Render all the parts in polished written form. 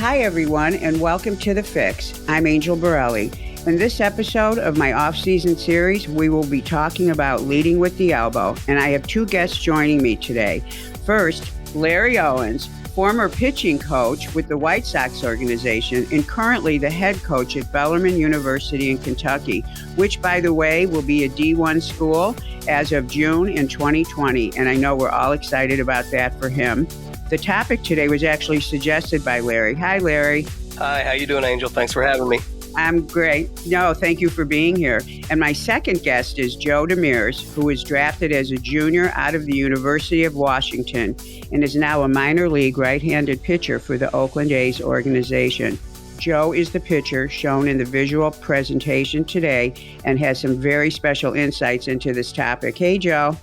Hi, everyone, and welcome to The Fix. I'm Angel Borrelli. In this episode of my off-season series, we will be talking about leading with the elbow, and I have two guests joining me today. First, Larry Owens, former pitching coach with the White Sox organization and currently the head coach at Bellarmine University in Kentucky, which, by the way, will be a D1 school as of June in 2020, and I know we're all excited about that for him. The topic today was actually suggested by Larry. Hi, Larry. Hi, how you doing, Angel? Thanks for having me. I'm great. No, thank you for being here. And my second guest is Joe DeMers, who was drafted as a junior out of the University of Washington and is now a minor league right-handed pitcher for the Oakland A's organization. Joe is the pitcher shown in the visual presentation today and has some very special insights into this topic. Hey, Joe.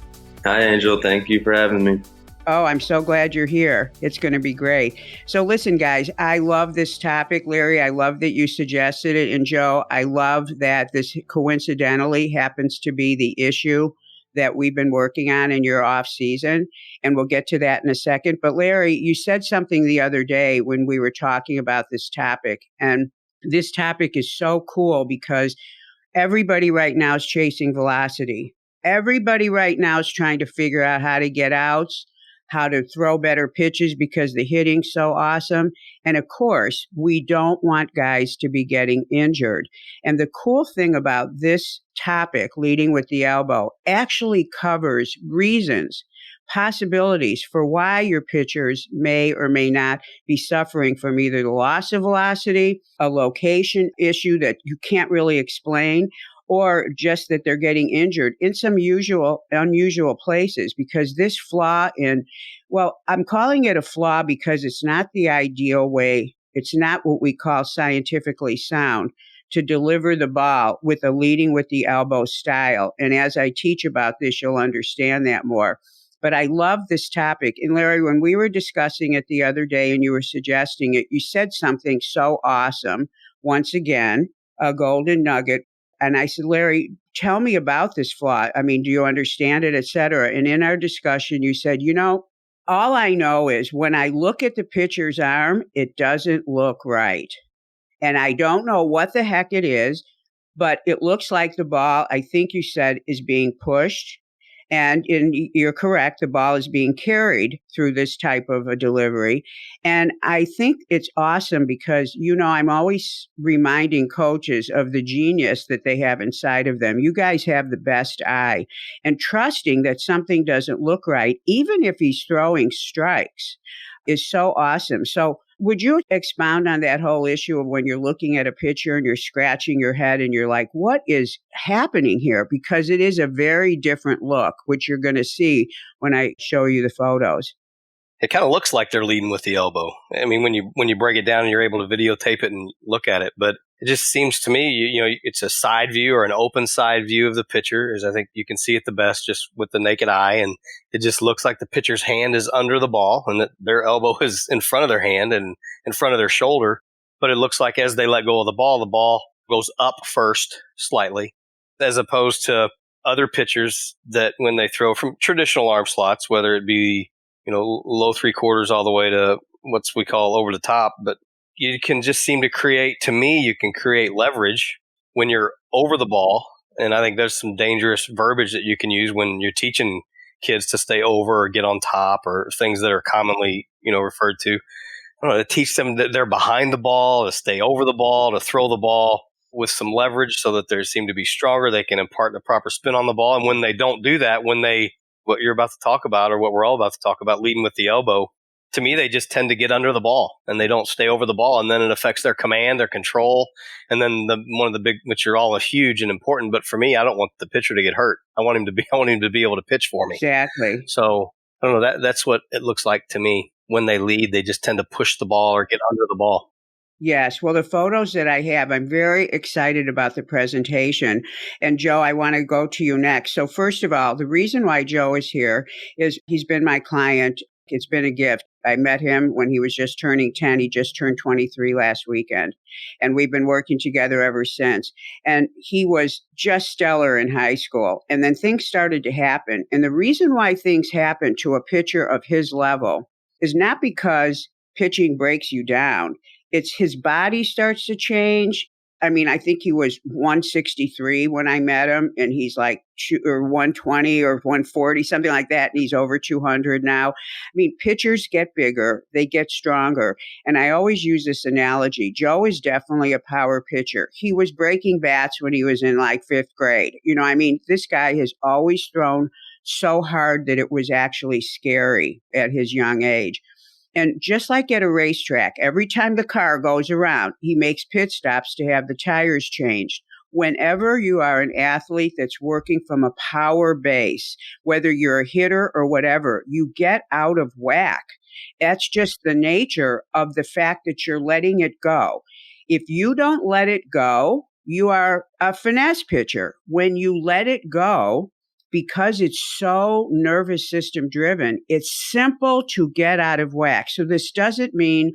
Hi, Angel. Thank you for having me. Oh, I'm so glad you're here. It's going to be great. So listen, guys, I love this topic. Larry, I love that you suggested it. And Joe, I love that this coincidentally happens to be the issue that we've been working on in your off season. And we'll get to that in a second. But Larry, you said something the other day when we were talking about this topic. And this topic is so cool because everybody right now is chasing velocity. Everybody right now is trying to figure out how to get outs, how to throw better pitches because the hitting's so awesome. And of course, we don't want guys to be getting injured. And the cool thing about this topic, leading with the elbow, actually covers reasons, possibilities for why your pitchers may or may not be suffering from either the loss of velocity, a location issue that you can't really explain, or just that they're getting injured in some unusual places, because this flaw I'm calling it a flaw because it's not the ideal way. It's not what we call scientifically sound to deliver the ball with a leading with the elbow style. And as I teach about this, you'll understand that more. But I love this topic. And Larry, when we were discussing it the other day and you were suggesting it, you said something so awesome. Once again, a golden nugget. And I said, Larry, tell me about this flaw. I mean, do you understand it, et cetera? And in our discussion, you said, all I know is when I look at the pitcher's arm, it doesn't look right. And I don't know what the heck it is, but it looks like the ball, I think you said, is being pushed. And you're correct, the ball is being carried through this type of a delivery. And I think it's awesome because, I'm always reminding coaches of the genius that they have inside of them. You guys have the best eye. And trusting that something doesn't look right, even if he's throwing strikes, is so awesome. So would you expound on that whole issue of when you're looking at a pitcher and you're scratching your head and you're like, what is happening here? Because it is a very different look, which you're going to see when I show you the photos. It kind of looks like they're leading with the elbow. I mean, when you break it down and you're able to videotape it and look at it, but it just seems to me, it's a side view or an open side view of the pitcher, as I think you can see it the best just with the naked eye. And it just looks like the pitcher's hand is under the ball and that their elbow is in front of their hand and in front of their shoulder. But it looks like as they let go of the ball goes up first slightly, as opposed to other pitchers that when they throw from traditional arm slots, whether it be, low 3/4 all the way to what we call over the top, but you can just seem to create leverage when you're over the ball. And I think there's some dangerous verbiage that you can use when you're teaching kids to stay over or get on top or things that are commonly, referred to. I don't know, to teach them that they're behind the ball, to stay over the ball, to throw the ball with some leverage so that they seem to be stronger. They can impart the proper spin on the ball. And when they don't do that, what you're about to talk about or what we're all about to talk about, leading with the elbow, to me, they just tend to get under the ball and they don't stay over the ball. And then it affects their command, their control. And then one of the big, which are all huge and important. But for me, I don't want the pitcher to get hurt. I want him to be able to pitch for me. Exactly. So I don't know, that's what it looks like to me. When they lead, they just tend to push the ball or get under the ball. Yes. Well, the photos that I have, I'm very excited about the presentation. And Joe, I want to go to you next. So first of all, the reason why Joe is here is he's been my client. It's been a gift. I met him when he was just turning 10. He just turned 23 last weekend. And we've been working together ever since. And he was just stellar in high school. And then things started to happen. And the reason why things happen to a pitcher of his level is not because pitching breaks you down. It's his body starts to change. I mean, I think he was 163 when I met him, and he's like 120 or 140, something like that, and he's over 200 now. I mean, pitchers get bigger, they get stronger, and I always use this analogy. Joe is definitely a power pitcher. He was breaking bats when he was in like fifth grade. I mean, this guy has always thrown so hard that it was actually scary at his young age. And just like at a racetrack, every time the car goes around, he makes pit stops to have the tires changed. Whenever you are an athlete that's working from a power base, whether you're a hitter or whatever, you get out of whack. That's just the nature of the fact that you're letting it go. If you don't let it go, you are a finesse pitcher. When you let it go, because it's so nervous system driven, it's simple to get out of whack. So this doesn't mean,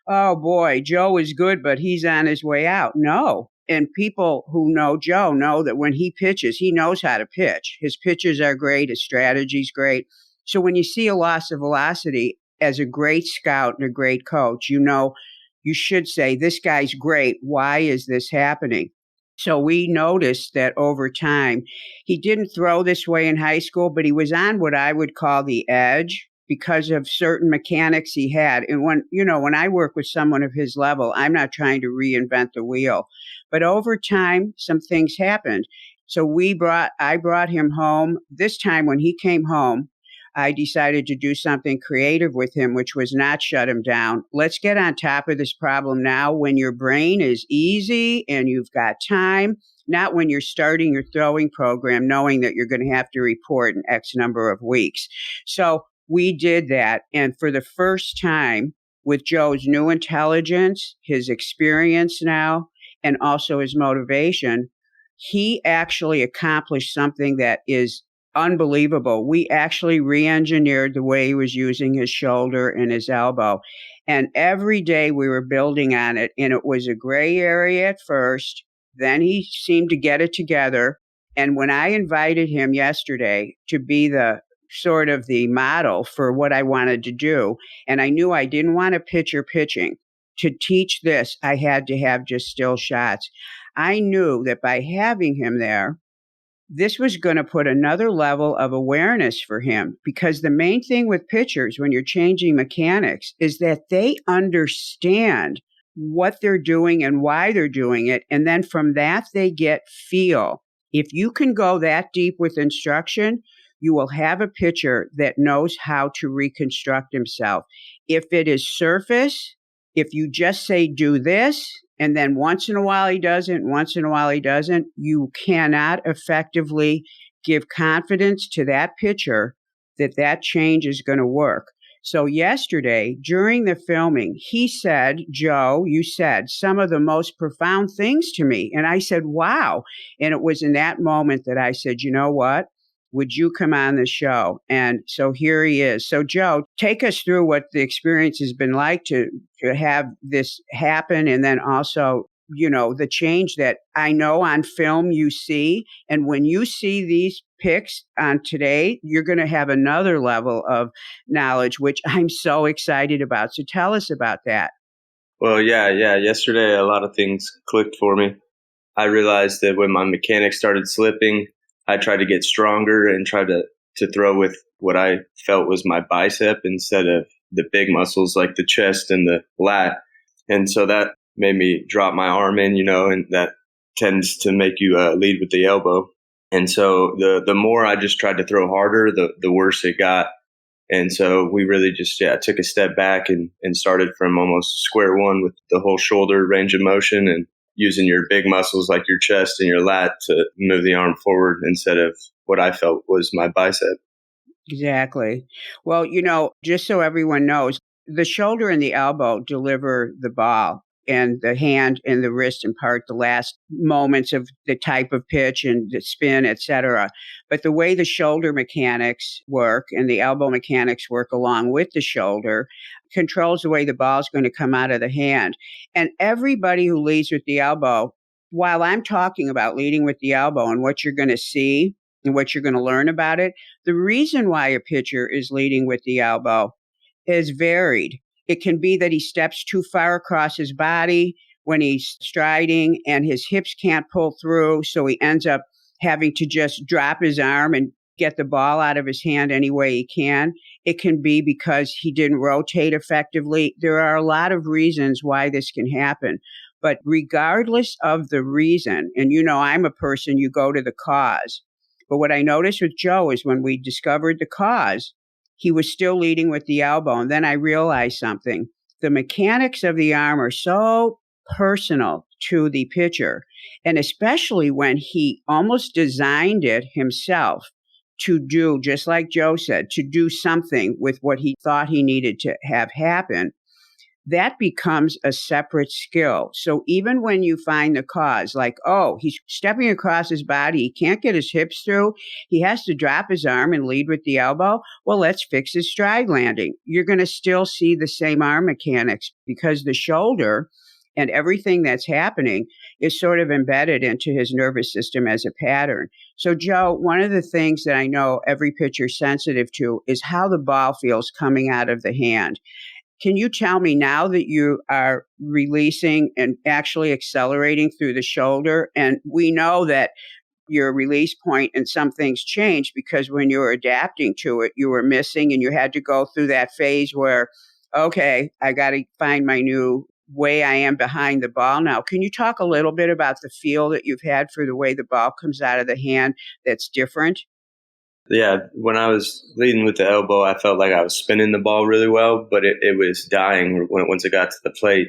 oh boy, Joe is good, but he's on his way out. No. And people who know Joe know that when he pitches, he knows how to pitch. His pitches are great. His strategy's great. So when you see a loss of velocity, as a great scout and a great coach, you should say, this guy's great. Why is this happening? So we noticed that over time, he didn't throw this way in high school, but he was on what I would call the edge because of certain mechanics he had. And when I work with someone of his level, I'm not trying to reinvent the wheel. But over time, some things happened. So I brought him home. This time when he came home, I decided to do something creative with him, which was not shut him down. Let's get on top of this problem now when your brain is easy and you've got time, not when you're starting your throwing program, knowing that you're going to have to report in X number of weeks. So we did that. And for the first time, with Joe's new intelligence, his experience now, and also his motivation, he actually accomplished something that is unbelievable. We actually re-engineered the way he was using his shoulder and his elbow. And every day we were building on it. And it was a gray area at first. Then he seemed to get it together. And when I invited him yesterday to be the sort of the model for what I wanted to do, and I knew I didn't want a pitcher pitching. To teach this, I had to have just still shots. I knew that by having him there, this was going to put another level of awareness for him, because the main thing with pitchers when you're changing mechanics is that they understand what they're doing and why they're doing it. And then from that, they get feel. If you can go that deep with instruction, you will have a pitcher that knows how to reconstruct himself. If it is surface, if you just say, do this, and then once in a while he doesn't, you cannot effectively give confidence to that pitcher that change is going to work. So yesterday, during the filming, he said, Joe, you said some of the most profound things to me. And I said, wow. And it was in that moment that I said, you know what? Would you come on the show? And so here he is. So Joe, take us through what the experience has been like to have this happen. And then also, the change that I know on film you see. And when you see these pics on today, you're going to have another level of knowledge, which I'm so excited about. So tell us about that. Well, yeah. Yesterday, a lot of things clicked for me. I realized that when my mechanics started slipping, I tried to get stronger and try to throw with what I felt was my bicep instead of the big muscles like the chest and the lat. And so that made me drop my arm in, and that tends to make you lead with the elbow. And so the more I just tried to throw harder, the worse it got. And so we really just took a step back and started from almost square one with the whole shoulder range of motion and using your big muscles like your chest and your lat to move the arm forward instead of what I felt was my bicep. Exactly. Well, just so everyone knows, the shoulder and the elbow deliver the ball, and the hand and the wrist impart the last moments of the type of pitch and the spin, etc. But the way the shoulder mechanics work and the elbow mechanics work along with the shoulder controls the way the ball is going to come out of the hand. And everybody who leads with the elbow, while I'm talking about leading with the elbow and what you're going to see and what you're going to learn about it, the reason why a pitcher is leading with the elbow is varied. It can be that he steps too far across his body when he's striding and his hips can't pull through. So he ends up having to just drop his arm and get the ball out of his hand any way he can. It can be because he didn't rotate effectively. There are a lot of reasons why this can happen. But regardless of the reason, and I'm a person, you go to the cause. But what I noticed with Joe is when we discovered the cause, he was still leading with the elbow. And then I realized something. The mechanics of the arm are so personal to the pitcher, and especially when he almost designed it himself to do, just like Joe said, to do something with what he thought he needed to have happen. That becomes a separate skill. So even when you find the cause, like, oh, he's stepping across his body, he can't get his hips through, he has to drop his arm and lead with the elbow, well, let's fix his stride landing. You're going to still see the same arm mechanics because the shoulder and everything that's happening is sort of embedded into his nervous system as a pattern. So, Joe, one of the things that I know every pitcher's sensitive to is how the ball feels coming out of the hand. Can you tell me, now that you are releasing and actually accelerating through the shoulder, and we know that your release point and some things changed because when you were adapting to it, you were missing and you had to go through that phase where, okay, I got to find my new way I am behind the ball now. Can you talk a little bit about the feel that you've had for the way the ball comes out of the hand that's different? Yeah, when I was leading with the elbow, I felt like I was spinning the ball really well, but it was dying once it got to the plate.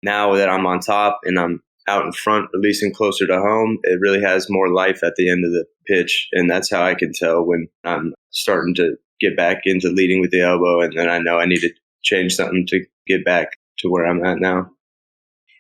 Now that I'm on top and I'm out in front, releasing closer to home, it really has more life at the end of the pitch. And that's how I can tell when I'm starting to get back into leading with the elbow. And then I know I need to change something to get back to where I'm at now.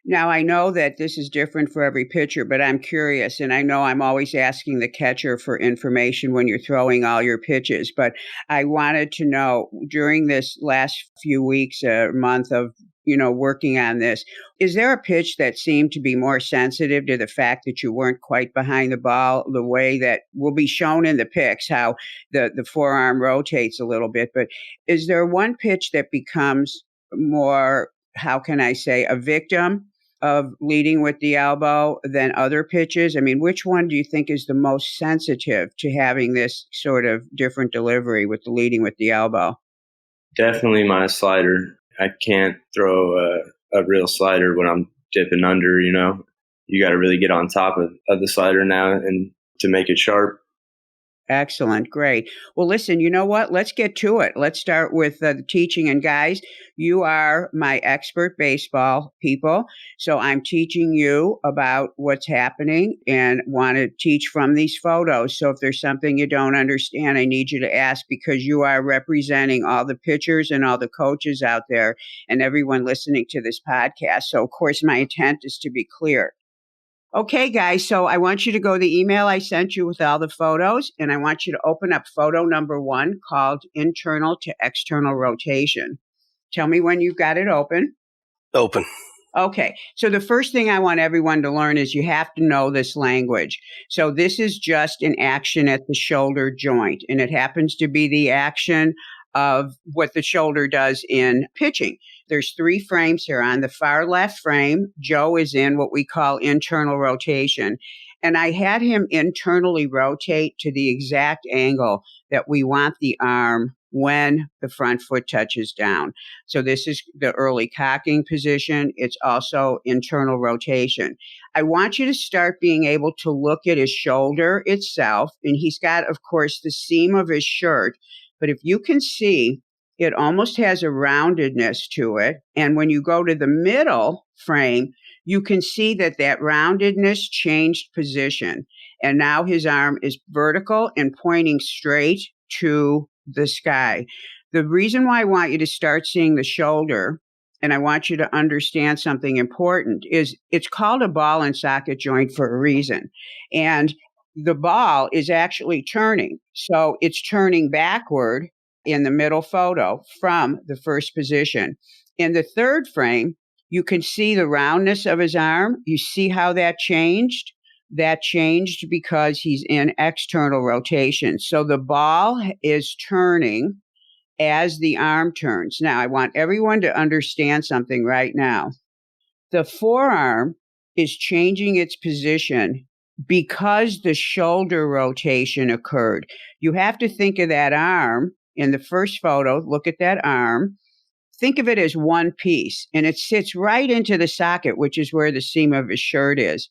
Now, I know that this is different for every pitcher, but I'm curious, and I know I'm always asking the catcher for information when you're throwing all your pitches, but I wanted to know, during this last few weeks, month of working on this, is there a pitch that seemed to be more sensitive to the fact that you weren't quite behind the ball, the way that will be shown in the pics, how the forearm rotates a little bit? But is there one pitch that becomes more, how can I say, a victim of leading with the elbow than other pitches? I mean, which one do you think is the most sensitive to having this sort of different delivery with the leading with the elbow? Definitely my slider. I can't throw a real slider when I'm dipping under, You got to really get on top of the slider now and to make it sharp. Excellent. Great. Well, listen, you know what? Let's get to it. Let's start with the teaching. And guys, you are my expert baseball people. So I'm teaching you about what's happening and want to teach from these photos. So if there's something you don't understand, I need you to ask, because you are representing all the pitchers and all the coaches out there and everyone listening to this podcast. So, of course, my intent is to be clear. Okay, guys, so I want you to go to the email I sent you with all the photos, and I want you to open up photo number 1 called Internal to External Rotation. Tell me when you've got it open. Open. Okay, so the first thing I want everyone to learn is you have to know this language. So this is just an action at the shoulder joint, and it happens to be the action of what the shoulder does in pitching. There's 3 frames here. On the far left frame, Joe is in what we call internal rotation. And I had him internally rotate to the exact angle that we want the arm when the front foot touches down. So this is the early cocking position. It's also internal rotation. I want you to start being able to look at his shoulder itself. And he's got, of course, the seam of his shirt. But if you can see, it almost has a roundedness to it. And when you go to the middle frame, you can see that roundedness changed position. And now his arm is vertical and pointing straight to the sky. The reason why I want you to start seeing the shoulder, and I want you to understand something important, is it's called a ball and socket joint for a reason. And the ball is actually turning. So it's turning backward in the middle photo from the first position. In the third frame, you can see the roundness of his arm. You see how that changed? That changed because he's in external rotation. So the ball is turning as the arm turns. Now, I want everyone to understand something right now. The forearm is changing its position because the shoulder rotation occurred. You have to think of that arm in the first photo. Look at that arm. Think of it as one piece, and it sits right into the socket, which is where the seam of his shirt is.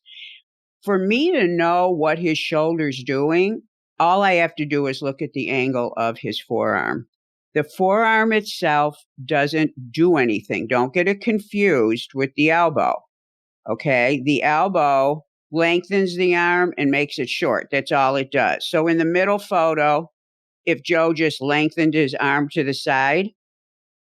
For me to know what his shoulder's doing, all I have to do is look at the angle of his forearm. The forearm itself doesn't do anything. Don't get it confused with the elbow. Okay? The elbow lengthens the arm and makes it short. That's all it does. So in the middle photo, if Joe just lengthened his arm to the side,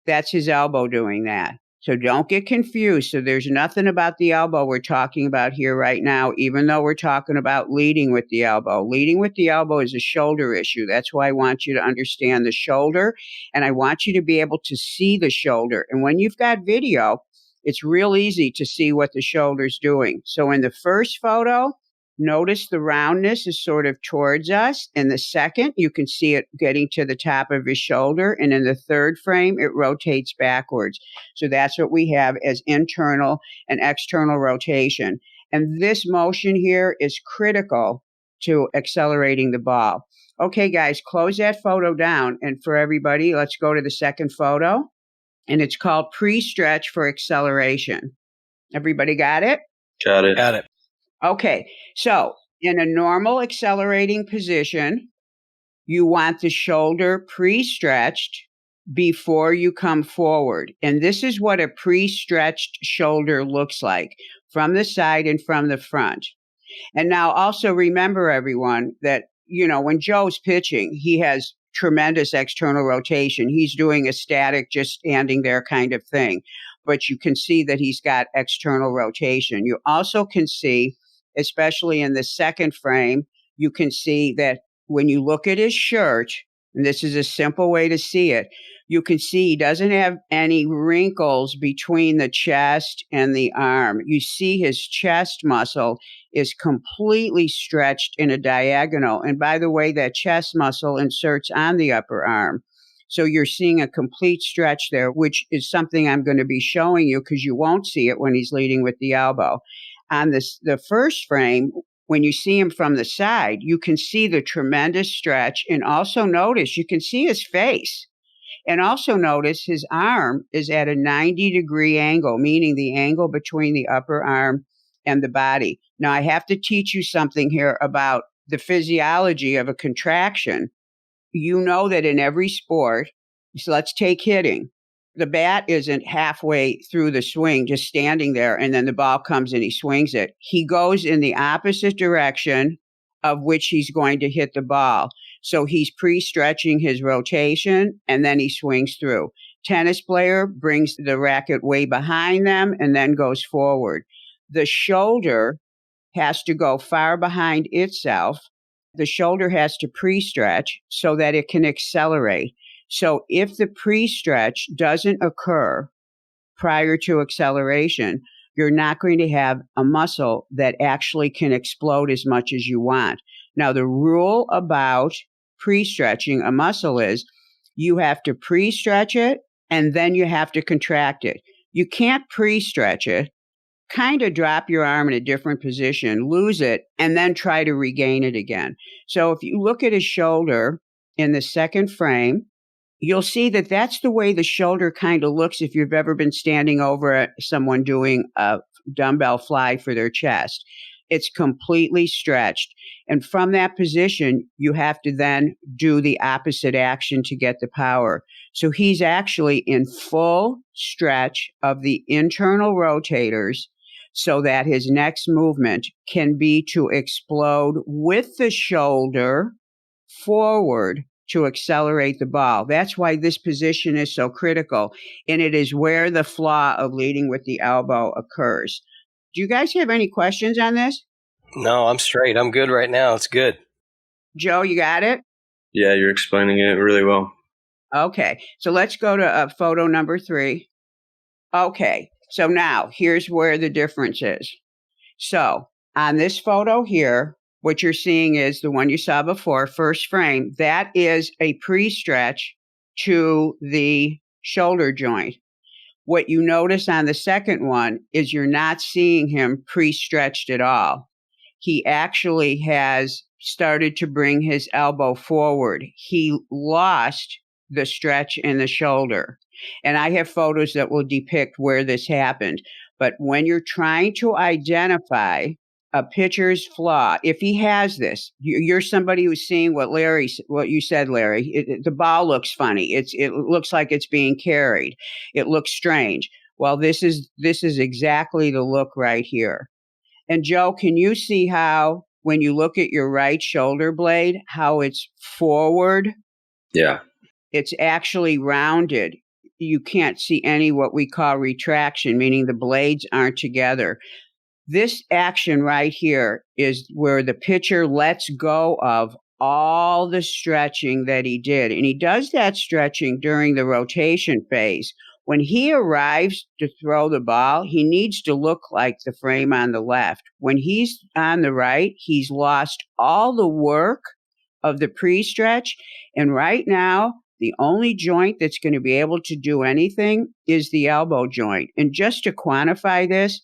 that's his elbow doing that. So don't get confused. So there's nothing about the elbow we're talking about here right now, even though we're talking about leading with the elbow. Leading with the elbow is a shoulder issue. That's why I want you to understand the shoulder, and I want you to be able to see the shoulder. And when you've got video, it's real easy to see what the shoulder's doing. So in the first photo, notice the roundness is sort of towards us. In the second, you can see it getting to the top of his shoulder. And in the third frame, it rotates backwards. So that's what we have as internal and external rotation. And this motion here is critical to accelerating the ball. Okay, guys, close that photo down. And for everybody, let's go to the second photo. And it's called pre-stretch for acceleration. Everybody got it? Got it. Got it. Okay, so in a normal accelerating position, you want the shoulder pre-stretched before you come forward. And this is what a pre-stretched shoulder looks like from the side and from the front. And now also remember, everyone, that, when Joe's pitching, he has tremendous external rotation. He's doing a static, just standing there kind of thing. But you can see that he's got external rotation. You also can see, especially in the second frame, you can see that when you look at his shirt, and this is a simple way to see it, you can see he doesn't have any wrinkles between the chest and the arm. You see his chest muscle is completely stretched in a diagonal. And by the way, that chest muscle inserts on the upper arm. So you're seeing a complete stretch there, which is something I'm going to be showing you because you won't see it when he's leading with the elbow. On the first frame, when you see him from the side, you can see the tremendous stretch. And also notice, you can see his face. And also notice his arm is at a 90-degree angle, meaning the angle between the upper arm and the body. Now, I have to teach you something here about the physiology of a contraction. You know that in every sport, so let's take hitting. The bat isn't halfway through the swing, just standing there, and then the ball comes and he swings it. He goes in the opposite direction of which he's going to hit the ball. So he's pre-stretching his rotation, and then he swings through. Tennis player brings the racket way behind them and then goes forward. The shoulder has to go far behind itself. The shoulder has to pre-stretch so that it can accelerate. So if the pre-stretch doesn't occur prior to acceleration, you're not going to have a muscle that actually can explode as much as you want. Now, the rule about pre-stretching a muscle is you have to pre-stretch it and then you have to contract it. You can't pre-stretch it, kind of drop your arm in a different position, lose it, and then try to regain it again. So if you look at his shoulder in the second frame, you'll see that that's the way the shoulder kind of looks if you've ever been standing over someone doing a dumbbell fly for their chest. It's completely stretched. And from that position, you have to then do the opposite action to get the power. So he's actually in full stretch of the internal rotators so that his next movement can be to explode with the shoulder forward to accelerate the ball. That's why this position is so critical. And it is where the flaw of leading with the elbow occurs. Do you guys have any questions on this? No, I'm straight. I'm good right now. It's good. Joe, you got it? Yeah, you're explaining it really well. Okay. So let's go to photo number 3. Okay. So now here's where the difference is. So on this photo here, what you're seeing is the one you saw before, first frame. That is a pre-stretch to the shoulder joint. What you notice on the second one is you're not seeing him pre-stretched at all. He actually has started to bring his elbow forward. He lost the stretch in the shoulder. And I have photos that will depict where this happened. But when you're trying to identify a pitcher's flaw, if he has this, you're somebody who's seeing what you said, Larry. The ball looks funny. It looks like it's being carried. It looks strange. Well, this is exactly the look right here. And Joe, can you see how when you look at your right shoulder blade, how it's forward? Yeah. It's actually rounded. You can't see any what we call retraction, meaning the blades aren't together. This action right here is where the pitcher lets go of all the stretching that he did. And he does that stretching during the rotation phase. When he arrives to throw the ball, he needs to look like the frame on the left. When he's on the right, he's lost all the work of the pre-stretch. And right now, the only joint that's going to be able to do anything is the elbow joint. And just to quantify this,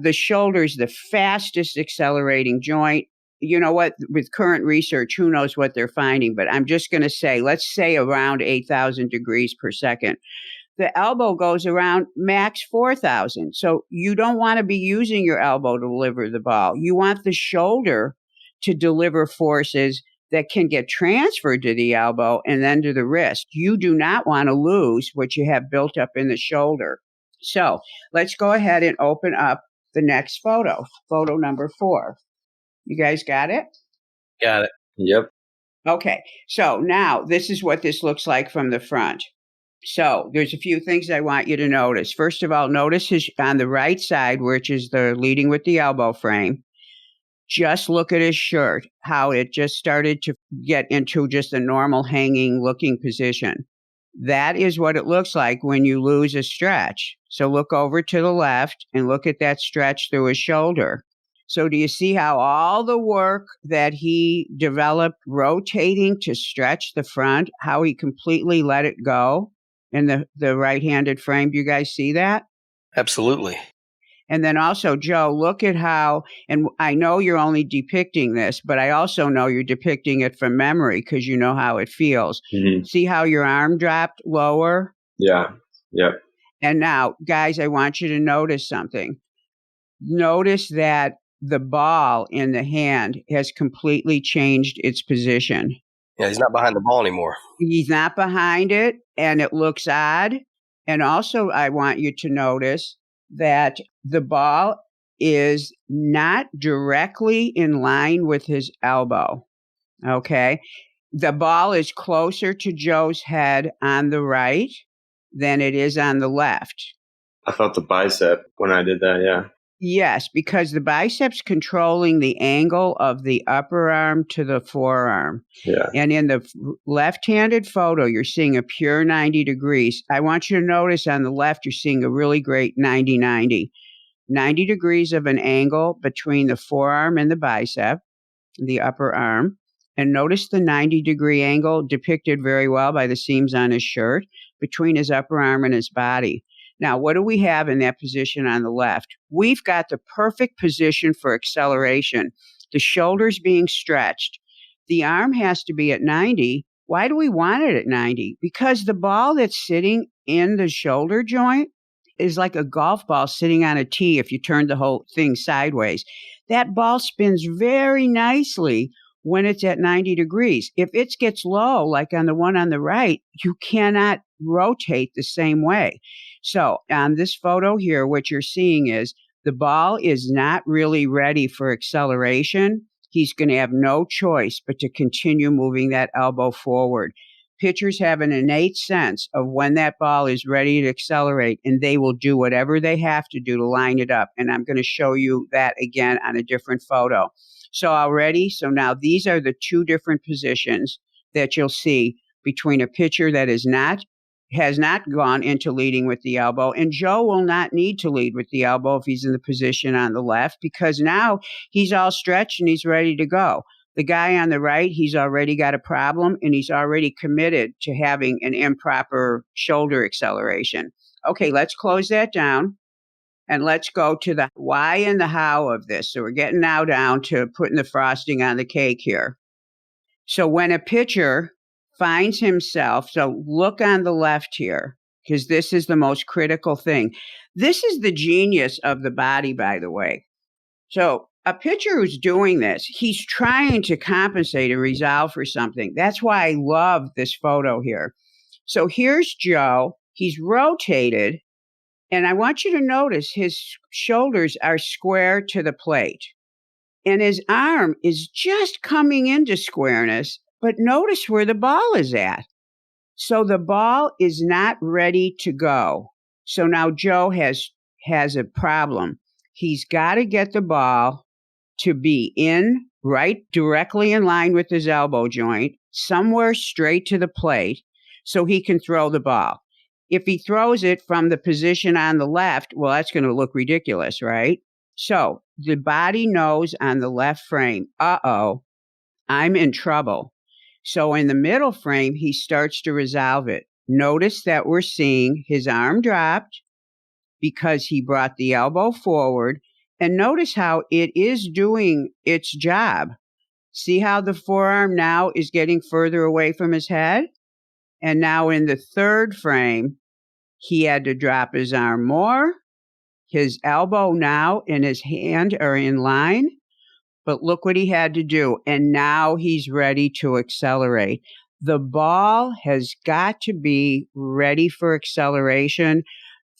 the shoulder is the fastest accelerating joint. You know what? With current research, who knows what they're finding? But I'm just going to say, let's say around 8,000 degrees per second. The elbow goes around max 4,000. So you don't want to be using your elbow to deliver the ball. You want the shoulder to deliver forces that can get transferred to the elbow and then to the wrist. You do not want to lose what you have built up in the shoulder. So let's go ahead and open up the next photo number 4. You guys got it? Got it. Yep. Okay. So now this is what this looks like from the front. So there's a few things I want you to notice. First of all, notice his on the right side, which is the leading with the elbow frame. Just look at his shirt, how it just started to get into just a normal hanging looking position. That is what it looks like when you lose a stretch. So look over to the left and look at that stretch through his shoulder. So do you see how all the work that he developed rotating to stretch the front, how he completely let it go in the right-handed frame? Do you guys see that? Absolutely. And then also, Joe, look at how, and I know you're only depicting this, but I also know you're depicting it from memory because you know how it feels. Mm-hmm. See how your arm dropped lower? Yeah. Yep. And now, guys, I want you to notice something. Notice that the ball in the hand has completely changed its position. Yeah, he's not behind the ball anymore. He's not behind it, and it looks odd. And also, I want you to notice that the ball is not directly in line with his elbow. Okay? The ball is closer to Joe's head on the right than it is on the left. I felt the bicep when I did that, yeah. Yes, because the bicep's controlling the angle of the upper arm to the forearm. Yeah. And in the left-handed photo, you're seeing a pure 90 degrees. I want you to notice on the left, you're seeing a really great 90-90. 90 degrees of an angle between the forearm and the bicep, the upper arm. And notice the 90-degree angle depicted very well by the seams on his shirt between his upper arm and his body. Now, what do we have in that position on the left? We've got the perfect position for acceleration. The shoulder's being stretched. The arm has to be at 90. Why do we want it at 90? Because the ball that's sitting in the shoulder joint is like a golf ball sitting on a tee if you turn the whole thing sideways. That ball spins very nicely when it's at 90 degrees. If it gets low, like on the one on the right, you cannot rotate the same way. So on this photo here, what you're seeing is the ball is not really ready for acceleration. He's going to have no choice but to continue moving that elbow forward. Pitchers have an innate sense of when that ball is ready to accelerate, and they will do whatever they have to do to line it up. And I'm going to show you that again on a different photo. So now these are the two different positions that you'll see between a pitcher that has not gone into leading with the elbow. And Joe will not need to lead with the elbow if he's in the position on the left, because now he's all stretched and he's ready to go. The guy on the right, he's already got a problem, and he's already committed to having an improper shoulder acceleration. Okay, let's close that down, and let's go to the why and the how of this. So we're getting now down to putting the frosting on the cake here. So when a pitcher finds himself, so look on the left here, because this is the most critical thing. This is the genius of the body, by the way. So a pitcher who's doing this, he's trying to compensate and resolve for something. That's why I love this photo here. So here's Joe. He's rotated, and I want you to notice his shoulders are square to the plate. And his arm is just coming into squareness, but notice where the ball is at. So the ball is not ready to go. So now Joe has a problem. He's got to get the ball to be in right directly in line with his elbow joint, somewhere straight to the plate, so he can throw the ball. If he throws it from the position on the left, well, that's going to look ridiculous, right? So the body knows on the left frame, I'm in trouble. So in the middle frame, he starts to resolve it. Notice that we're seeing his arm dropped because he brought the elbow forward. And notice how it is doing its job. See how the forearm now is getting further away from his head? And now in the third frame, he had to drop his arm more. His elbow now and his hand are in line. But look what he had to do. And now he's ready to accelerate. The ball has got to be ready for acceleration,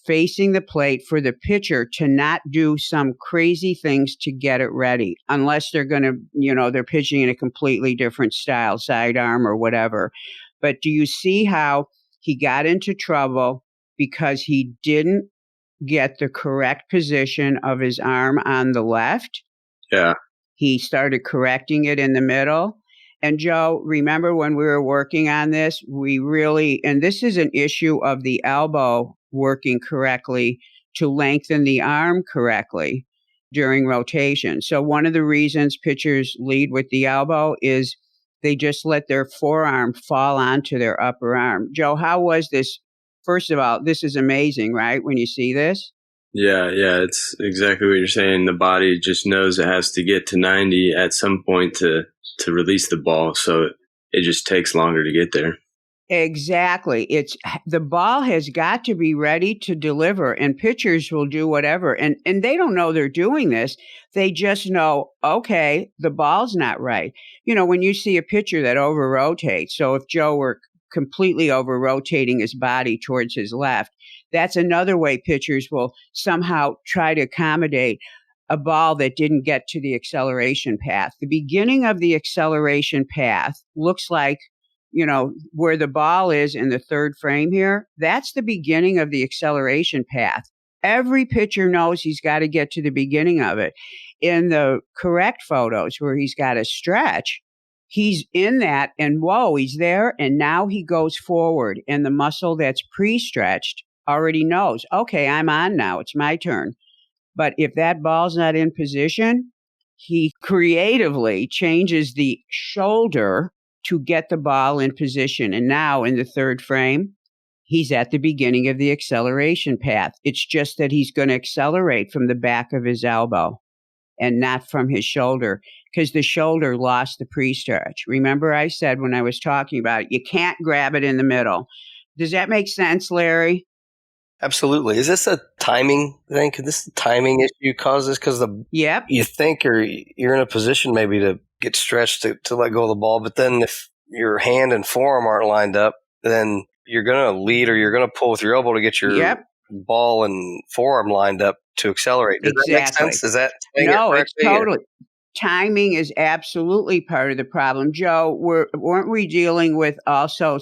facing the plate for the pitcher to not do some crazy things to get it ready, unless they're going to, they're pitching in a completely different style, sidearm or whatever. But do you see how he got into trouble because he didn't get the correct position of his arm on the left? Yeah. He started correcting it in the middle. And Joe, remember when we were working on this, and this is an issue of the elbow working correctly to lengthen the arm correctly during rotation. So one of the reasons pitchers lead with the elbow is they just let their forearm fall onto their upper arm. Joe, how was this? First of all, this is amazing, right? When you see this? Yeah, it's exactly what you're saying. The body just knows it has to get to 90 at some point to release the ball, so it just takes longer to get there. Exactly. The ball has got to be ready to deliver, and pitchers will do whatever. And they don't know they're doing this. They just know, okay, the ball's not right. When you see a pitcher that over-rotates, so if Joe were completely over-rotating his body towards his left, that's another way pitchers will somehow try to accommodate a ball that didn't get to the acceleration path. The beginning of the acceleration path looks like, where the ball is in the third frame here. That's the beginning of the acceleration path. Every pitcher knows he's got to get to the beginning of it. In the correct photos where he's got to stretch, he's in that and whoa, he's there. And now he goes forward and the muscle that's pre-stretched already knows, okay, I'm on now. It's my turn. But if that ball's not in position, he creatively changes the shoulder to get the ball in position. And now in the third frame, he's at the beginning of the acceleration path. It's just that he's going to accelerate from the back of his elbow and not from his shoulder, because the shoulder lost the pre-stretch. Remember I said when I was talking about it, you can't grab it in the middle. Does that make sense, Larry? Absolutely. Is this a timing thing? Could this timing issue cause this? Because you think you're in a position maybe to get stretched to let go of the ball, but then if your hand and forearm aren't lined up, then you're going to lead or you're going to pull with your elbow to get your ball and forearm lined up to accelerate. Does that make sense? Is that no? It's totally. Timing is absolutely part of the problem. Joe, weren't we dealing with also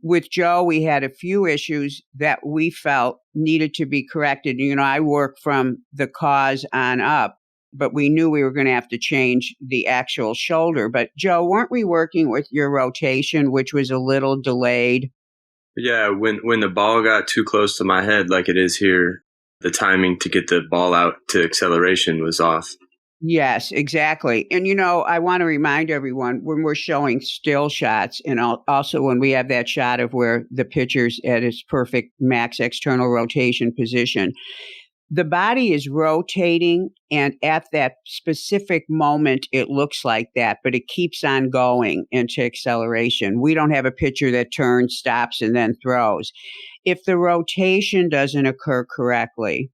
with Joe, we had a few issues that we felt needed to be corrected. I work from the cause on up, but we knew we were going to have to change the actual shoulder. But Joe, weren't we working with your rotation, which was a little delayed? Yeah, when the ball got too close to my head, like it is here, the timing to get the ball out to acceleration was off. Yes, exactly. And, I want to remind everyone when we're showing still shots and also when we have that shot of where the pitcher's at its perfect max external rotation position, the body is rotating, and at that specific moment, it looks like that, but it keeps on going into acceleration. We don't have a pitcher that turns, stops, and then throws. If the rotation doesn't occur correctly,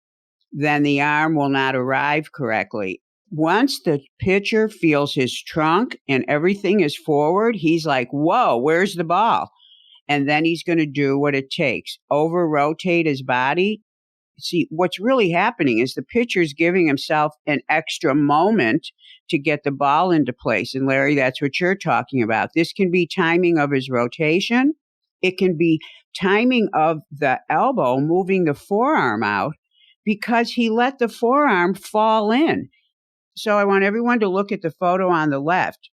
then the arm will not arrive correctly. Once the pitcher feels his trunk and everything is forward, he's like, whoa, where's the ball? And then he's going to do what it takes, over rotate his body. See, what's really happening is the pitcher's giving himself an extra moment to get the ball into place. And Larry, that's what you're talking about. This can be timing of his rotation. It can be timing of the elbow moving the forearm out because he let the forearm fall in. So I want everyone to look at the photo on the left.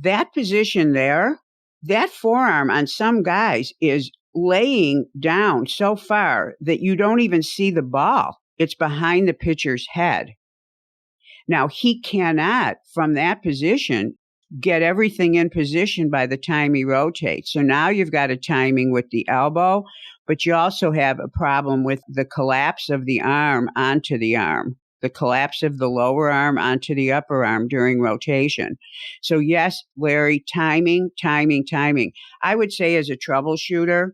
That position there, that forearm on some guys is laying down so far that you don't even see the ball. It's behind the pitcher's head. Now, he cannot, from that position, get everything in position by the time he rotates. So now you've got a timing with the elbow, but you also have a problem with the collapse of the arm onto the arm, the collapse of the lower arm onto the upper arm during rotation. So yes, Larry, timing. I would say as a troubleshooter,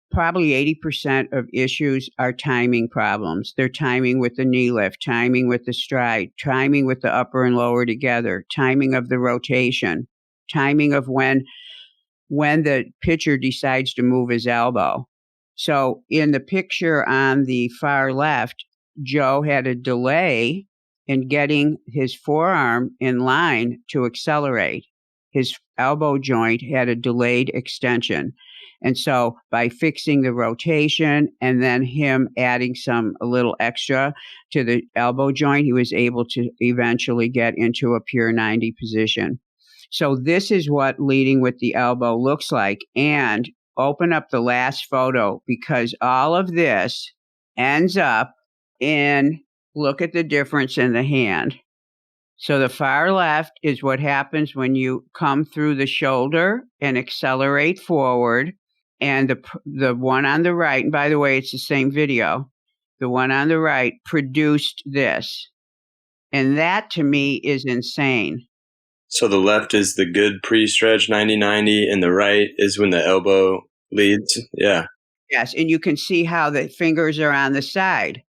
probably 80% of issues are timing problems. They're timing with the knee lift, timing with the stride, timing with the upper and lower together, timing of the rotation, timing of when the pitcher decides to move his elbow. So in the picture on the far left, Joe had a delay in getting his forearm in line to accelerate. His elbow joint had a delayed extension. And so by fixing the rotation and then him adding a little extra to the elbow joint, he was able to eventually get into a pure 90 position. So this is what leading with the elbow looks like. And open up the last photo because all of this ends up in, look at the difference in the hand. So the far left is what happens when you come through the shoulder and accelerate forward. And the one on the right, and by the way, it's the same video, the one on the right produced this. And that to me is insane. So the left is the good pre-stretch 90-90, and the right is when the elbow leads. Yeah. Yes, and you can see how the fingers are on the side.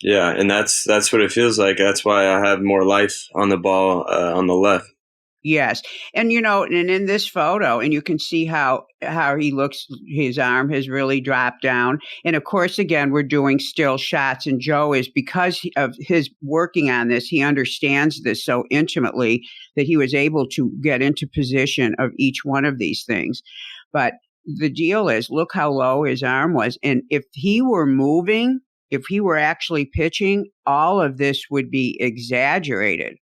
Yeah, and that's what it feels like. That's why I have more life on the ball on the left. Yes. And, and in this photo, and you can see how he looks, his arm has really dropped down. And of course, again, we're doing still shots. And Joe is, because of his working on this, he understands this so intimately that he was able to get into position of each one of these things. But the deal is, look how low his arm was. And if he were moving, if he were actually pitching, all of this would be exaggerated.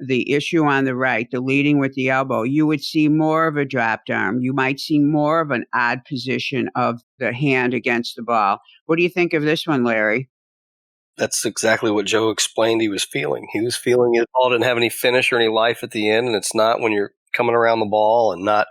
The issue on the right, the leading with the elbow, you would see more of a dropped arm. You might see more of an odd position of the hand against the ball. What do you think of this one, Larry? That's exactly what Joe explained he was feeling. He was feeling it all didn't have any finish or any life at the end, and it's not when you're coming around the ball and not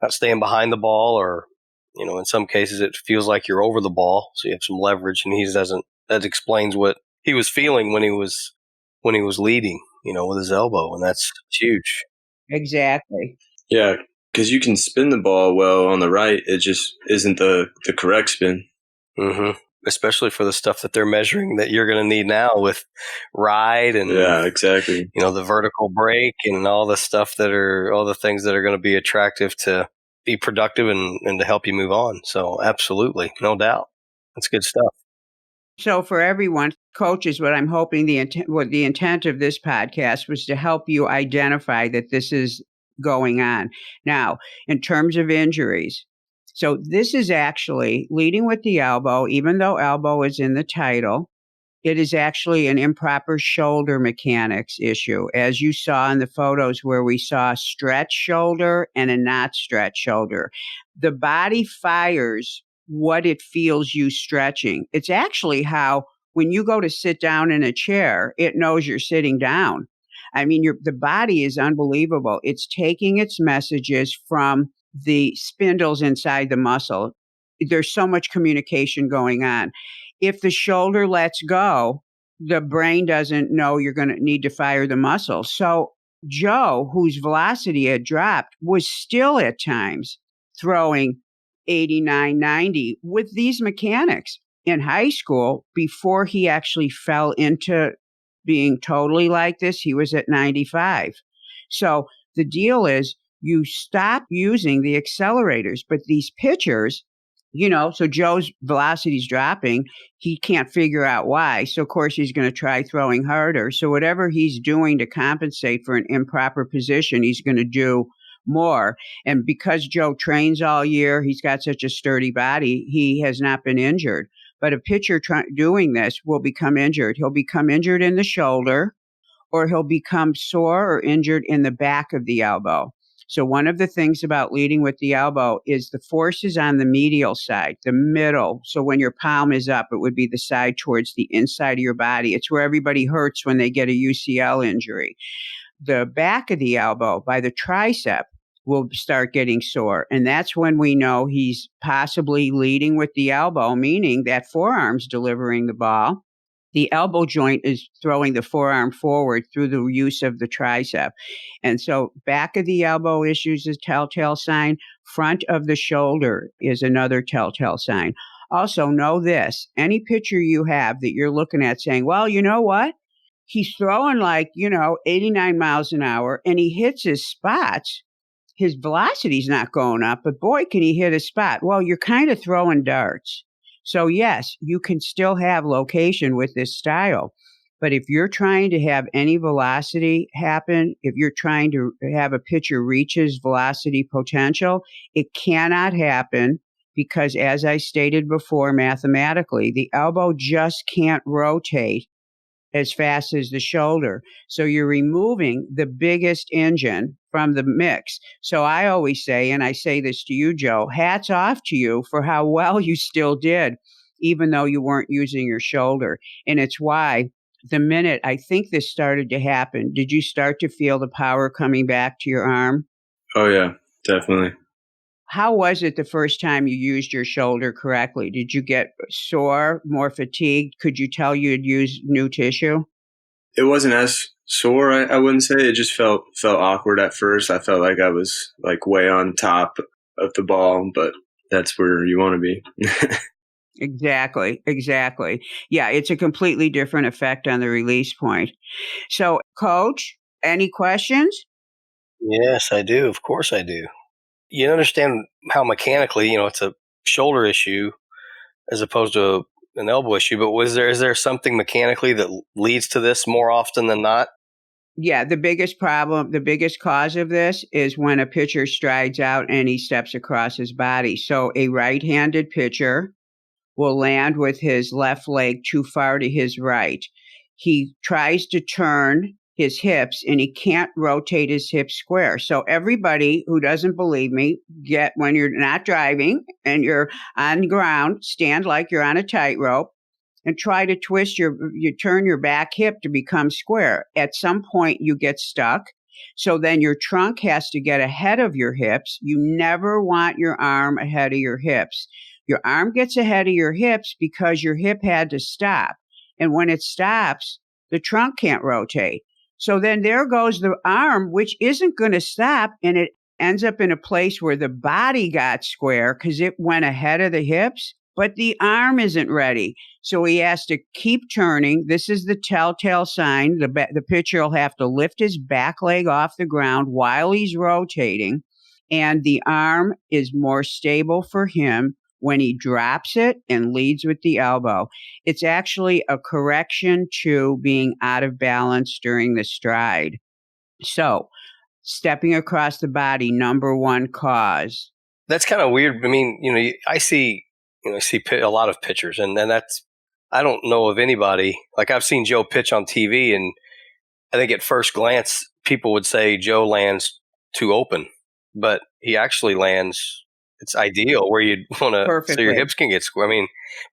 staying behind the ball, or in some cases it feels like you're over the ball, so you have some leverage, and that explains what he was feeling when he was leading, with his elbow, and that's huge. Exactly. Yeah, because you can spin the ball well on the right. It just isn't the correct spin. Mm-hmm. Especially for the stuff that they're measuring that you're going to need now with ride and yeah, exactly. The vertical break and all the things that are going to be attractive to be productive and to help you move on. So absolutely, no doubt, that's good stuff. So for everyone, coaches, what I'm hoping the intent of this podcast was to help you identify that this is going on. Now, in terms of injuries, so this is actually leading with the elbow, even though elbow is in the title, it is actually an improper shoulder mechanics issue. As you saw in the photos where we saw a stretch shoulder and a not stretch shoulder, the body fires what it feels you stretching. It's actually how, when you go to sit down in a chair, it knows you're sitting down. I mean, the body is unbelievable. It's taking its messages from the spindles inside the muscle. There's so much communication going on. If the shoulder lets go, the brain doesn't know you're going to need to fire the muscle. So Joe, whose velocity had dropped, was still at times throwing 89, 90 with these mechanics. In high school, before he actually fell into being totally like this, he was at 95. So the deal is you stop using the accelerators, but these pitchers, so Joe's velocity is dropping. He can't figure out why. So, of course, he's going to try throwing harder. So whatever he's doing to compensate for an improper position, he's going to do more. And because Joe trains all year, he's got such a sturdy body, he has not been injured. But a pitcher doing this will become injured. He'll become injured in the shoulder, or he'll become sore or injured in the back of the elbow. So one of the things about leading with the elbow is the force is on the medial side, the middle. So when your palm is up, it would be the side towards the inside of your body. It's where everybody hurts when they get a UCL injury. The back of the elbow by the tricep will start getting sore. And that's when we know he's possibly leading with the elbow, meaning that forearm's delivering the ball. The elbow joint is throwing the forearm forward through the use of the tricep. And so back of the elbow issues is a telltale sign. Front of the shoulder is another telltale sign. Also, know this. Any pitcher you have that you're looking at saying, well, you know what? He's throwing 89 miles an hour and he hits his spots. His velocity's not going up, but boy, can he hit a spot. Well, you're kind of throwing darts. So yes, you can still have location with this style. But if you're trying to have any velocity happen, if you're trying to have a pitcher reach his velocity potential, it cannot happen because, as I stated before, mathematically, the elbow just can't rotate as fast as the shoulder. So you're removing the biggest engine from the mix. So I always say, and I say this to you, Joe, hats off to you for how well you still did, even though you weren't using your shoulder. And it's why the minute I think this started to happen, did you start to feel the power coming back to your arm? Oh, yeah, definitely. How was it the first time you used your shoulder correctly? Did you get sore, more fatigued? Could you tell you had used new tissue? It wasn't as sore, I wouldn't say. It just felt awkward at first. I felt like I was way on top of the ball, but that's where you want to be. Exactly. Yeah, it's a completely different effect on the release point. So, Coach, any questions? Yes, I do. Of course I do. You understand how mechanically, it's a shoulder issue as opposed to an elbow issue, but is there something mechanically that leads to this more often than not? Yeah, the biggest cause of this is when a pitcher strides out and he steps across his body. So a right-handed pitcher will land with his left leg too far to his right. He tries to turn his hips and he can't rotate his hips square. So everybody who doesn't believe me, when you're not driving and you're on the ground, stand like you're on a tightrope and try to you turn your back hip to become square. At some point you get stuck. So then your trunk has to get ahead of your hips. You never want your arm ahead of your hips. Your arm gets ahead of your hips because your hip had to stop. And when it stops, the trunk can't rotate. So then there goes the arm, which isn't going to stop, and it ends up in a place where the body got square because it went ahead of the hips, but the arm isn't ready. So he has to keep turning. This is the telltale sign. The pitcher will have to lift his back leg off the ground while he's rotating, and the arm is more stable for him when he drops it and leads with the elbow. It's actually a correction to being out of balance during the stride. So, stepping across the body, number one cause. That's kind of weird. I mean, I see a lot of pitchers, and that's, I don't know of anybody, like I've seen Joe pitch on TV, and I think at first glance, people would say Joe lands too open, but he actually lands, it's ideal where you'd want to, so your hips can get square. I mean,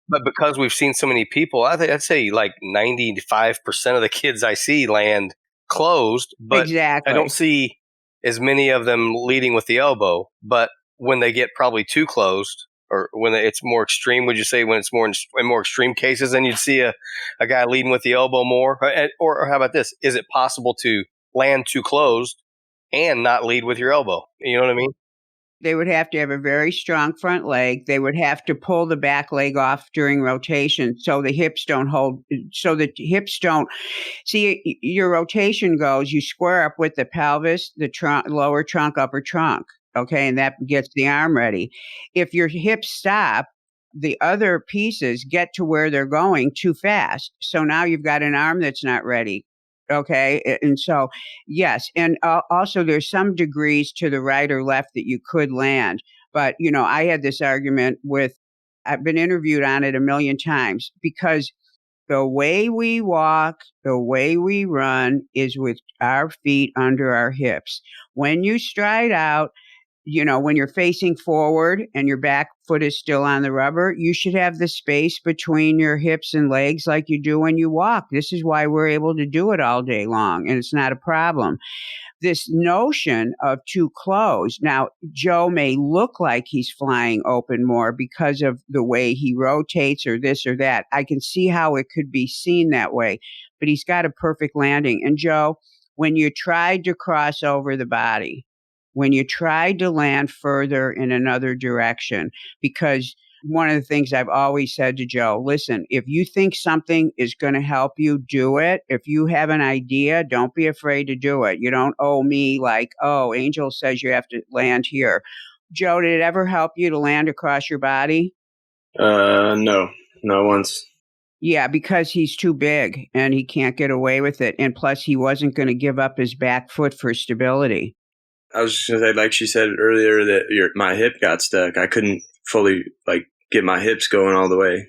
but because we've seen so many people, I'd say like 95% of the kids I see land closed, but Exactly. I don't see as many of them leading with the elbow. But when they get probably too closed, or when it's more extreme, would you say when it's more in more extreme cases, then you'd see a guy leading with the elbow more? Or how about this? Is it possible to land too closed and not lead with your elbow? You know what I mean? They would have to have a very strong front leg. They would have to pull the back leg off during rotation so the hips don't see, your rotation goes, you square up with the pelvis, the trunk, lower trunk, upper trunk. Okay. And that gets the arm ready. If your hips stop, the other pieces get to where they're going too fast. So now you've got an arm that's not ready. Okay. And so, yes. And also there's some degrees to the right or left that you could land. But, I had this argument I've been interviewed on it a million times because the way we walk, the way we run is with our feet under our hips. When you stride out, when you're facing forward and your back foot is still on the rubber, you should have the space between your hips and legs like you do when you walk. This is why we're able to do it all day long, and it's not a problem. This notion of too close. Now, Joe may look like he's flying open more because of the way he rotates or this or that. I can see how it could be seen that way, but he's got a perfect landing. And Joe, when you tried to cross over the body, when you tried to land further in another direction, because one of the things I've always said to Joe, listen, if you think something is going to help you, do it. If you have an idea, don't be afraid to do it. You don't owe me like, oh, Angel says you have to land here. Joe, did it ever help you to land across your body? No, not once. Yeah, because he's too big and he can't get away with it. And plus, he wasn't going to give up his back foot for stability. I was just going to say, like she said earlier, that my hip got stuck. I couldn't fully get my hips going all the way.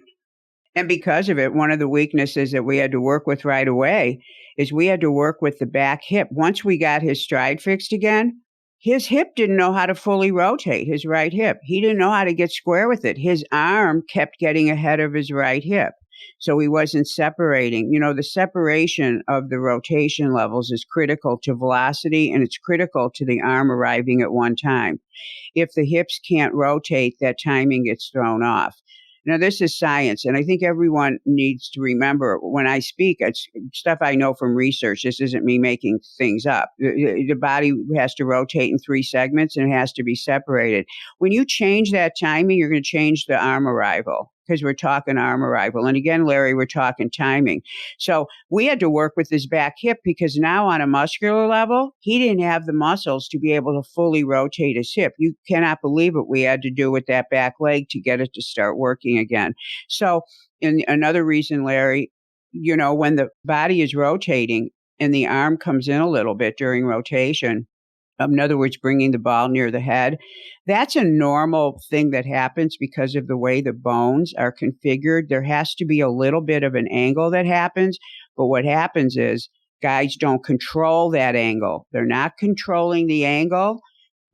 And because of it, one of the weaknesses that we had to work with right away is we had to work with the back hip. Once we got his stride fixed again, his hip didn't know how to fully rotate, his right hip. He didn't know how to get square with it. His arm kept getting ahead of his right hip. So he wasn't separating. The separation of the rotation levels is critical to velocity, and it's critical to the arm arriving at one time. If the hips can't rotate, that timing gets thrown off. Now, this is science, and I think everyone needs to remember when I speak, it's stuff I know from research. This isn't me making things up. The body has to rotate in 3 segments, and it has to be separated. When you change that timing, you're going to change the arm arrival, because we're talking arm arrival. And again, Larry, we're talking timing. So we had to work with his back hip because now on a muscular level, he didn't have the muscles to be able to fully rotate his hip. You cannot believe what we had to do with that back leg to get it to start working again. So another reason, Larry, when the body is rotating and the arm comes in a little bit during rotation, in other words, bringing the ball near the head, that's a normal thing that happens because of the way the bones are configured. There has to be a little bit of an angle that happens, but what happens is guys don't control that angle. They're not controlling the angle.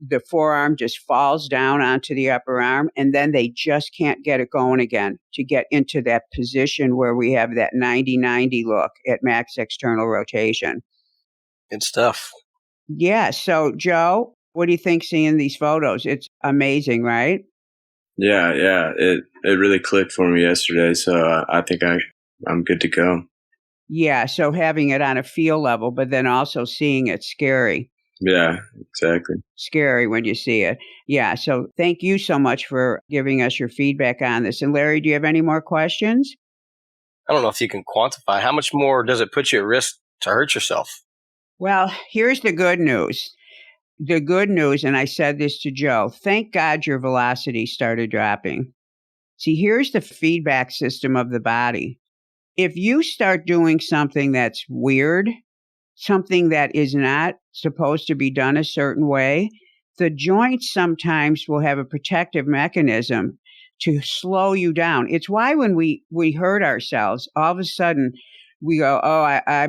The forearm just falls down onto the upper arm, and then they just can't get it going again to get into that position where we have that 90-90 look at max external rotation. Good stuff. Yeah. So, Joe, what do you think seeing these photos? It's amazing, right? Yeah. It really clicked for me yesterday. So I think I'm good to go. Yeah. So having it on a feel level, but then also seeing it scary. Yeah, exactly. Scary when you see it. Yeah. So thank you so much for giving us your feedback on this. And Larry, do you have any more questions? I don't know if you can quantify. How much more does it put you at risk to hurt yourself? Well, here's the good news. The good news, and I said this to Joe, thank God your velocity started dropping. See, here's the feedback system of the body. If you start doing something that's weird, something that is not supposed to be done a certain way, the joints sometimes will have a protective mechanism to slow you down. It's why when we hurt ourselves, all of a sudden we go, oh, I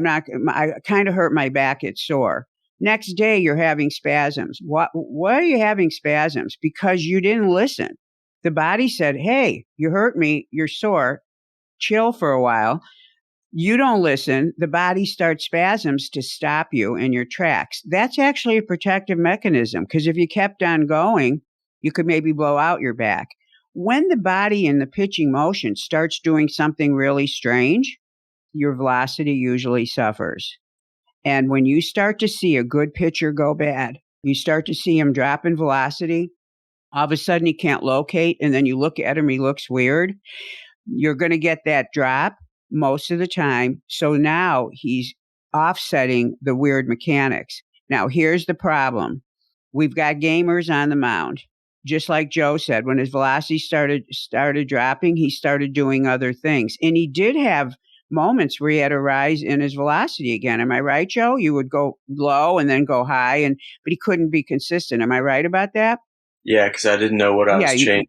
kind of hurt my back, it's sore. Next day, you're having spasms. Why are you having spasms? Because you didn't listen. The body said, hey, you hurt me, you're sore, chill for a while. You don't listen. The body starts spasms to stop you in your tracks. That's actually a protective mechanism, because if you kept on going, you could maybe blow out your back. When the body in the pitching motion starts doing something really strange, your velocity usually suffers. And when you start to see a good pitcher go bad, you start to see him drop in velocity, all of a sudden he can't locate, and then you look at him, he looks weird. You're going to get that drop most of the time. So now he's offsetting the weird mechanics. Now, here's the problem. We've got gamers on the mound. Just like Joe said, when his velocity started dropping, he started doing other things. And he did have moments where he had a rise in his velocity again. Am I right, Joe? You would go low and then go high, but he couldn't be consistent. Am I right about that? Yeah, because I didn't know what I was changing.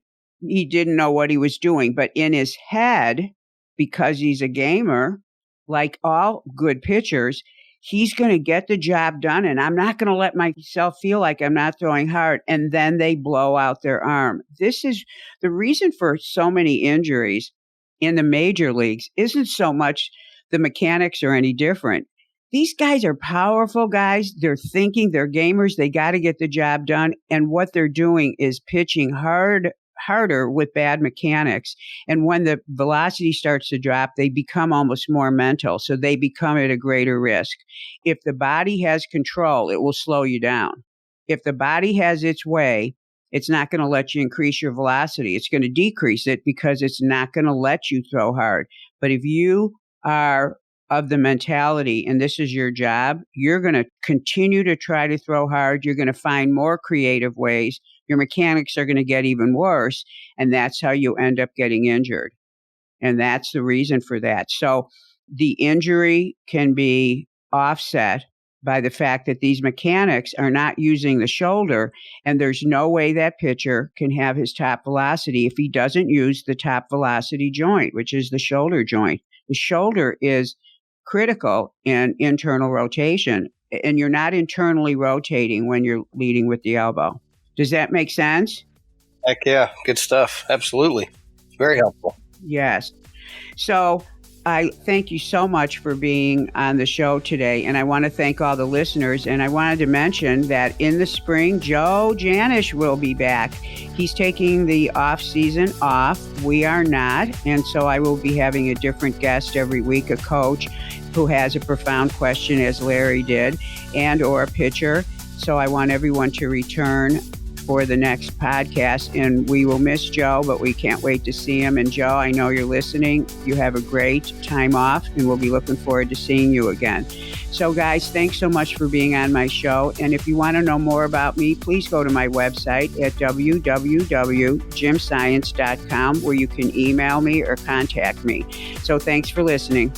He didn't know what he was doing. But in his head, because he's a gamer, like all good pitchers, he's going to get the job done, and I'm not going to let myself feel like I'm not throwing hard. And then they blow out their arm. This is the reason for so many injuries in the major leagues. Isn't so much the mechanics are any different. These guys are powerful guys. They're thinking, they're gamers. They got to get the job done. And what they're doing is pitching harder with bad mechanics. And when the velocity starts to drop, they become almost more mental. So they become at a greater risk. If the body has control, it will slow you down. If the body has its way, it's not going to let you increase your velocity. It's going to decrease it because it's not going to let you throw hard. But if you are of the mentality, and this is your job, you're going to continue to try to throw hard. You're going to find more creative ways. Your mechanics are going to get even worse. And that's how you end up getting injured. And that's the reason for that. So the injury can be offset by the fact that these mechanics are not using the shoulder, and there's no way that pitcher can have his top velocity if he doesn't use the top velocity joint, which is the shoulder joint. The shoulder is critical in internal rotation, and you're not internally rotating when you're leading with the elbow. Does that make sense? Heck yeah. Good stuff. Absolutely. Very helpful. Yes. So I thank you so much for being on the show today. And I want to thank all the listeners. And I wanted to mention that in the spring, Joe Janish will be back. He's taking the off season off. We are not. And so I will be having a different guest every week, a coach who has a profound question, as Larry did, and or a pitcher. So I want everyone to return for the next podcast, and we will miss Joe, but we can't wait to see him. And Joe, I know you're listening. You have a great time off, and we'll be looking forward to seeing you again. So guys, thanks so much for being on my show. And if you want to know more about me, please go to my website at www.gymscience.com, where you can email me or contact me. So thanks for listening.